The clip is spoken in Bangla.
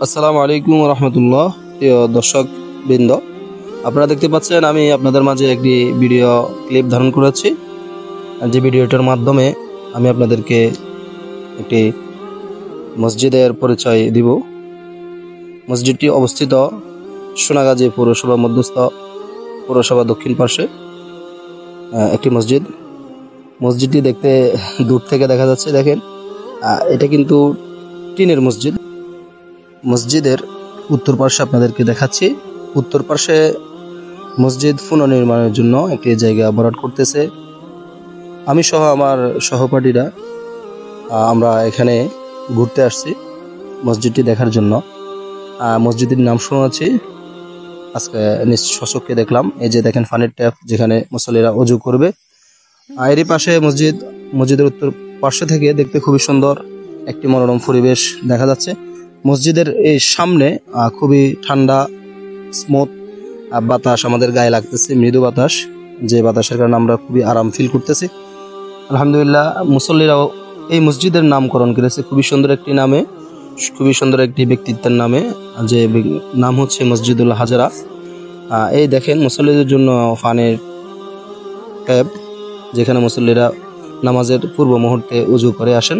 আসসালামু আলাইকুম রহমতুল্লাহ। প্রিয় দর্শক বৃন্দ, আপনারা দেখতে পাচ্ছেন আমি আপনাদের মাঝে একটি ভিডিও ক্লিপ ধারণ করেছি। যে ভিডিওটার মাধ্যমে আমি আপনাদেরকে একটি মসজিদের পরিচয় দিব। মসজিদটি অবস্থিত সোনাগাজী পৌরসভা মধ্যস্থ পৌরসভা দক্ষিণ পাশে একটি মসজিদটি দেখতে দূর থেকে দেখা যাচ্ছে। দেখেন, এটা কিন্তু টিনের মসজিদ। মসজিদের উত্তর পাশে আপনাদেরকে দেখাচ্ছি। উত্তর পাশে মসজিদ পুনর্নির্মাণের জন্য একটি জায়গা ভরাট করতেছে। আমি সহ আমার সহপাঠীরা আমরা এখানে ঘুরতে আসছি মসজিদটি দেখার জন্য। মসজিদের নাম শুনেছি, আজকে নিজ স্বচক্ষে দেখলাম। এই যে দেখেন পানির ট্যাপ, যেখানে মুসল্লিরা অজু করবে। এরই পাশে মসজিদের উত্তর পাশে থেকে দেখতে খুবই সুন্দর একটি মনোরম পরিবেশ দেখা যাচ্ছে। মসজিদের এই সামনে খুবই ঠান্ডা স্মুথ বাতাস আমাদের গায়ে লাগতেছে, মৃদু বাতাস, যে বাতাসের কারণে আমরা খুবই আরাম ফিল করতেছি। আলহামদুলিল্লাহ, মুসল্লিরাও এই মসজিদের নামকরণ করেছে খুবই সুন্দর একটি নামে, খুবই সুন্দর একটি ব্যক্তিত্বের নামে, যে নাম হচ্ছে মসজিদুল হাজারা। এই দেখেন মুসল্লিদের জন্য পানির ট্যাপ, যেখানে মুসল্লিরা নামাজের পূর্ব মুহূর্তে উজু করে আসেন।